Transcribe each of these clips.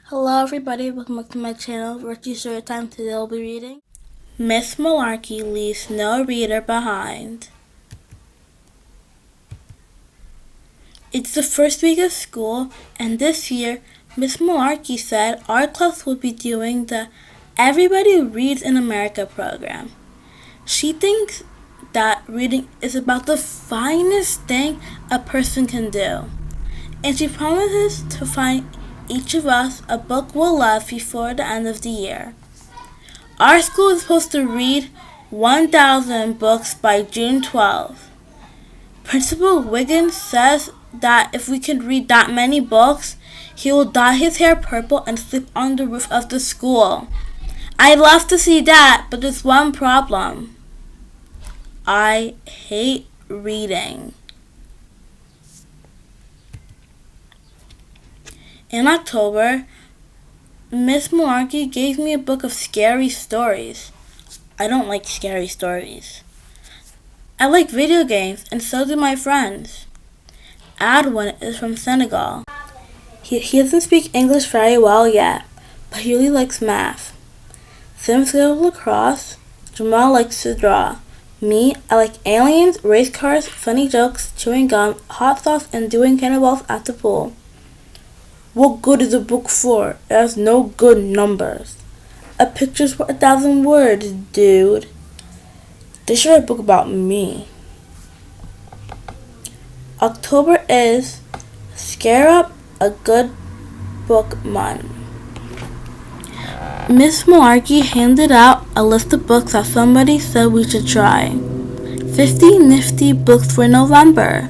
Hello everybody, welcome back to my channel, Virtue Storytime. Today I'll be reading Miss Malarkey Leaves No Reader Behind. It's the first week of school, and this year, Miss Malarkey said our class will be doing the Everybody Reads in America program. She thinks that reading is about the finest thing a person can do, and she promises to find each of us a book we'll love before the end of the year. Our school is supposed to read 1,000 books by June 12th. Principal Wiggins says that if we can read that many books, he will dye his hair purple and sleep on the roof of the school. I'd love to see that, but there's one problem. I hate reading. In October, Miss Malarkey gave me a book of scary stories. I don't like scary stories. I like video games, and so do my friends. Adwin is from Senegal. He doesn't speak English very well yet, but he really likes math. Sim's good at lacrosse. Jamal likes to draw. Me, I like aliens, race cars, funny jokes, chewing gum, hot sauce, and doing cannonballs at the pool. What good is a book for? It has no good numbers. A picture's worth 1,000 words, dude. They should write a book about me. October is Scare Up a Good Book Month. Miss Malarkey handed out a list of books that somebody said we should try. 50 nifty books for November.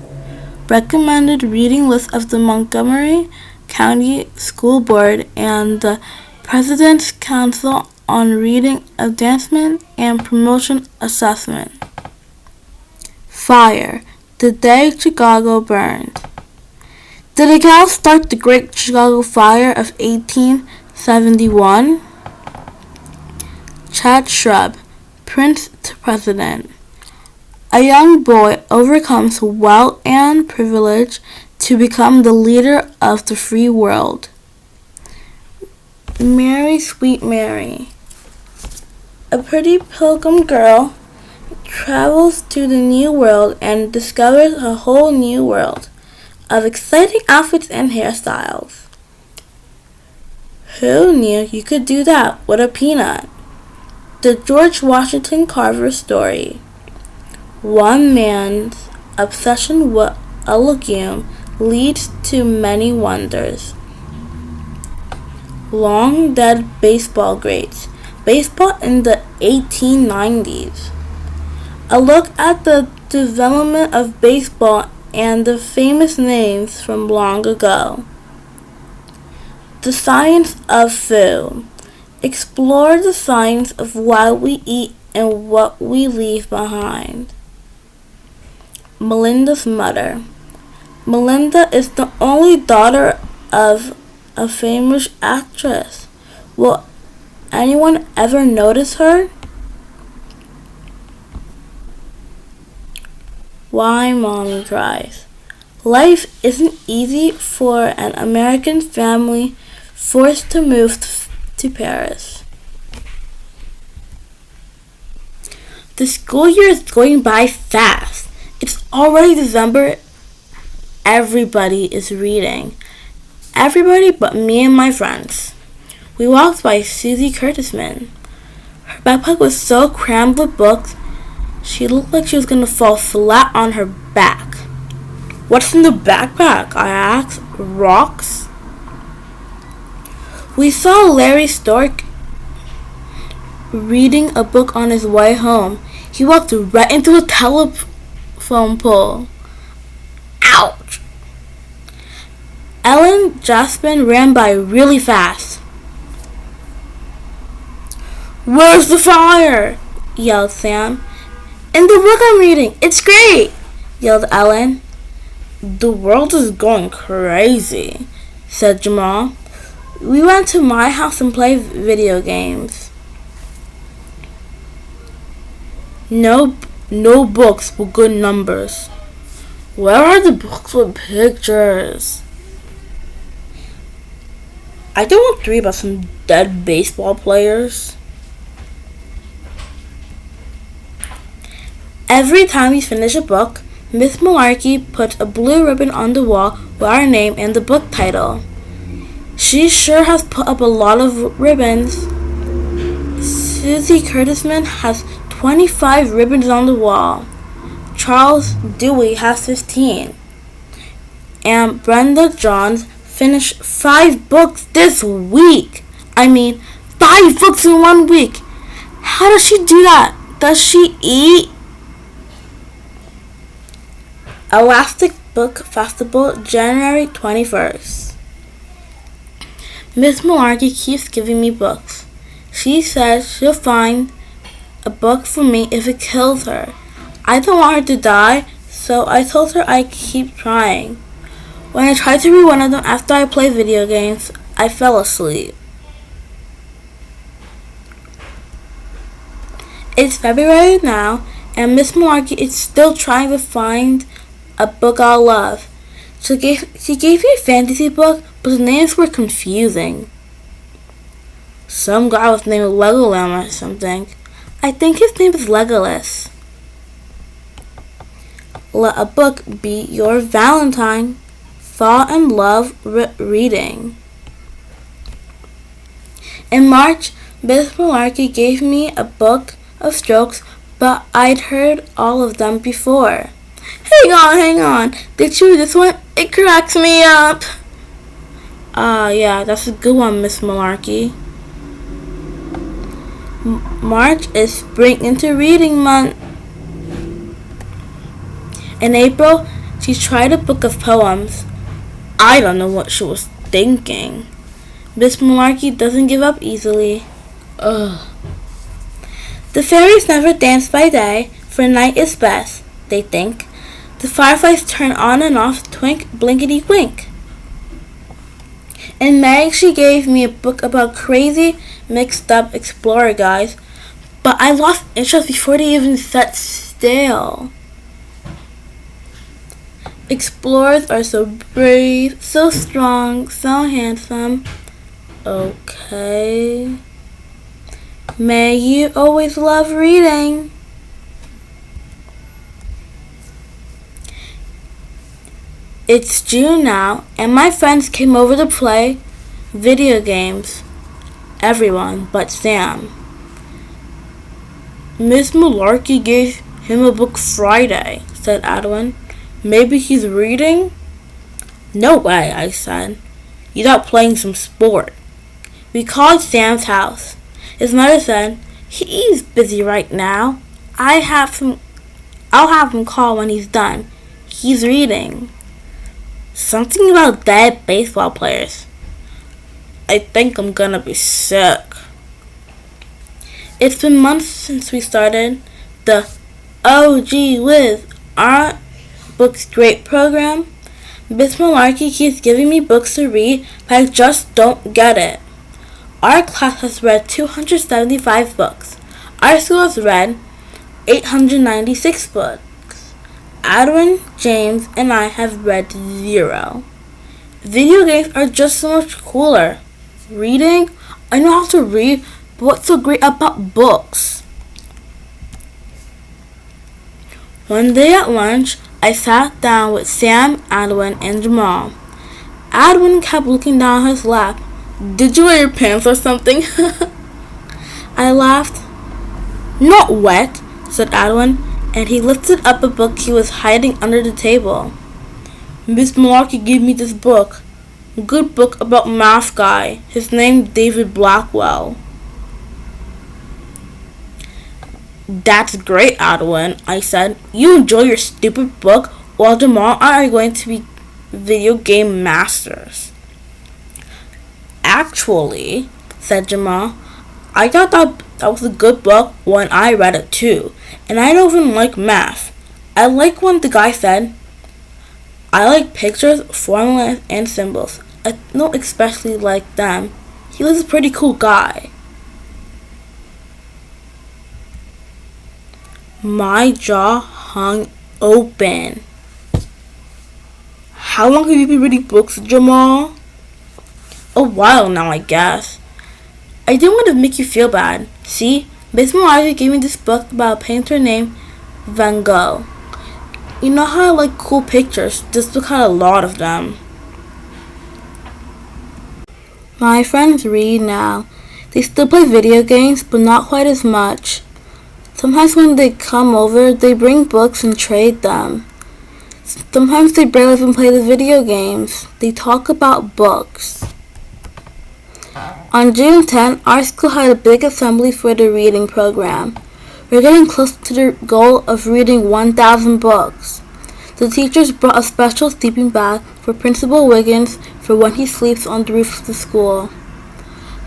Recommended reading list of the Montgomery County School Board and the President's Council on Reading Advancement and Promotion Assessment. Fire. The Day Chicago Burned. Did a gal start the Great Chicago Fire of 1871? Chad Shrub, Prince to President. A young boy overcomes wealth and privilege to become the leader of the free world. Mary, Sweet Mary. A pretty pilgrim girl travels to the New World and discovers a whole new world of exciting outfits and hairstyles. Who knew you could do that with a peanut? The George Washington Carver story. One man's obsession with a legume leads to many wonders. Long dead baseball greats. Baseball in the 1890s. A look at the development of baseball and the famous names from long ago. The science of food. Explore the science of why we eat and what we leave behind. Melinda's mother. Melinda is the only daughter of a famous actress. Will anyone ever notice her? Why Mommy Cries. Life isn't easy for an American family forced to move to Paris. The school year is going by fast. It's already December. Everybody is reading. Everybody but me and my friends. We walked by Susie Curtisman. Her backpack was so crammed with books, she looked like she was going to fall flat on her back. What's in the backpack? I asked. Rocks? We saw Larry Stork reading a book on his way home. He walked right into a telephone pole. Ouch! Ellen Jaspin ran by really fast. Where's the fire? Yelled Sam. In the book I'm reading. It's great! Yelled Ellen. The world is going crazy, said Jamal. We went to my house and played video games. No books with good numbers. Where are the books with pictures? I don't want to read about some dead baseball players. Every time we finish a book, Miss Malarkey puts a blue ribbon on the wall with our name and the book title. She sure has put up a lot of ribbons. Susie Curtisman has 25 ribbons on the wall. Charles Dewey has 15. And Brenda Johns finished 5 books this week. 5 books in 1 week. How does she do that? Does she eat? Elastic Book Festival, January 21st. Miss Malarkey keeps giving me books. She says she'll find a book for me if it kills her. I don't want her to die, so I told her I'd keep trying. When I tried to read one of them after I played video games, I fell asleep. It's February now, and Miss Malarkey is still trying to find a book I'll love. She gave me a fantasy book, but the names were confusing. Some guy was named Legolam or something. I think his name is Legolas. Let a book be your Valentine. Fall in love reading. In March, Miss Malarkey gave me a book of strokes, but I'd heard all of them before. Hang on. Did you read this one? It cracks me up. Yeah, that's a good one, Miss Malarkey. March is spring into reading month. In April, she tried a book of poems. I don't know what she was thinking. Miss Malarkey doesn't give up easily. Ugh. The fairies never dance by day, for night is best, they think. The fireflies turn on and off, twink, blinkety wink. In May, she gave me a book about crazy, mixed up explorer guys, but I lost interest before they even sat still. Explorers are so brave, so strong, so handsome. Okay. May you always love reading. It's June now, and my friends came over to play video games. Everyone but Sam. Miss Malarkey gave him a book Friday, said Edwin. Maybe he's reading? No way, I said. You're not playing some sport. We called Sam's house. His mother said, he's busy right now. I'll have him call when he's done. He's reading. Something about dead baseball players. I think I'm gonna be sick. It's been months since we started the Oh Gee Whiz, Aren't Books Great program. Miss Malarkey keeps giving me books to read, but I just don't get it. Our class has read 275 books. Our school has read 896 books. Edwin, James, and I have read 0. Video games are just so much cooler. Reading? I know how to read, but what's so great about books? One day at lunch, I sat down with Sam, Edwin, and Jamal. Edwin kept looking down his lap. Did you wear your pants or something? I laughed. Not wet, said Edwin, and he lifted up a book he was hiding under the table. Miss Malarkey gave me this book. Good book about math guy. His name David Blackwell. That's great, Edwin, I said. You enjoy your stupid book while Jamal and I are going to be video game masters. Actually, said Jamal, I thought that was a good book when I read it too, and I don't even like math. I like when the guy said, I like pictures, formulas, and symbols. I don't especially like them. He was a pretty cool guy. My jaw hung open. How long have you been reading books, Jamal? a while now, I guess. I didn't want to make you feel bad. See, Miss Malarkey gave me this book about a painter named Van Gogh. You know how I like cool pictures? This book had a lot of them. My friends read now. They still play video games, but not quite as much. Sometimes when they come over, they bring books and trade them. Sometimes they barely even play the video games. They talk about books. On June 10th, our school had a big assembly for the reading program. We're getting close to the goal of reading 1,000 books. The teachers brought a special sleeping bag for Principal Wiggins for when he sleeps on the roof of the school.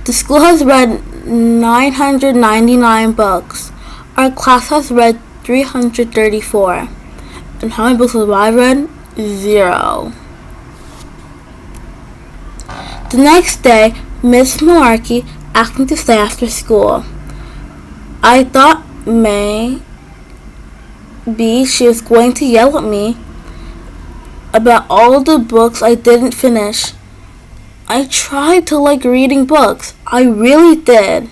The school has read 999 books. Our class has read 334. And how many books have I read? 0. The next day, Miss Malarkey asked me to stay after school. I thought maybe she was going to yell at me about all the books I didn't finish. I tried to like reading books. I really did.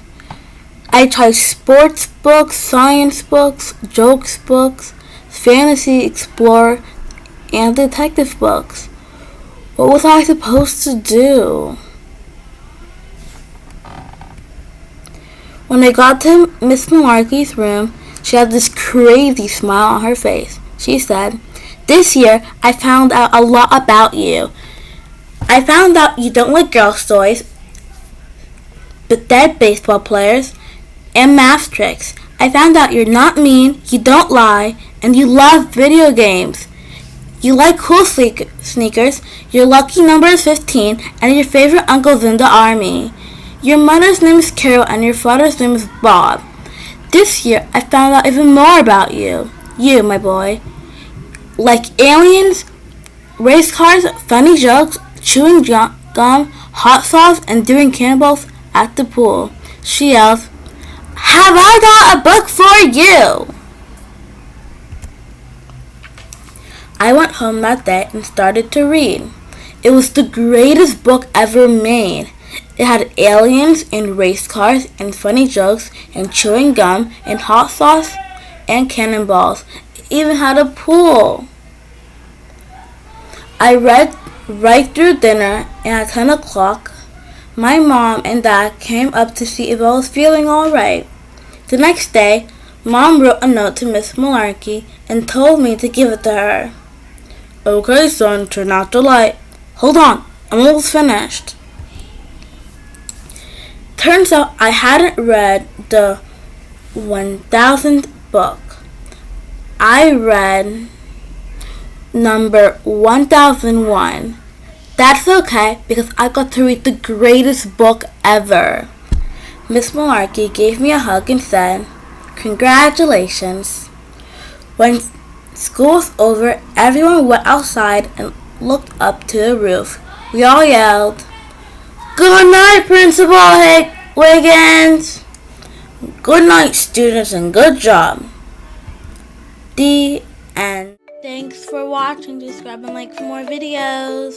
I tried sports books, science books, jokes books, fantasy, explorer, and detective books. What was I supposed to do? When I got to Miss Malarkey's room, she had this crazy smile on her face. She said, "This year, I found out a lot about you. I found out you don't like girl stories, but dead baseball players, and math tricks. I found out you're not mean, you don't lie, and you love video games. You like cool sneakers, your lucky number is 15, and your favorite uncle's in the army. Your mother's name is Carol, and your father's name is Bob. This year, I found out even more about you. You, my boy. Like aliens, race cars, funny jokes, chewing gum, hot sauce, and doing cannonballs at the pool." She yells, "Have I got a book for you?" I went home that day and started to read. It was the greatest book ever made. It had aliens and race cars and funny jokes and chewing gum and hot sauce and cannonballs. It even had a pool. I read right through dinner, and at 10 o'clock, my mom and dad came up to see if I was feeling alright. The next day, Mom wrote a note to Miss Malarkey and told me to give it to her. "Okay, son, turn out the light. Hold on, I'm almost finished." Turns out I hadn't read the 1,000th book. I read number 1001. That's okay because I got to read the greatest book ever. Miss Malarkey gave me a hug and said, "Congratulations." When school was over, everyone went outside and looked up to the roof. We all yelled, "Good night, Principal Wiggins." "Good night, students, and good job." The end. Thanks for watching. Subscribe and like for more videos.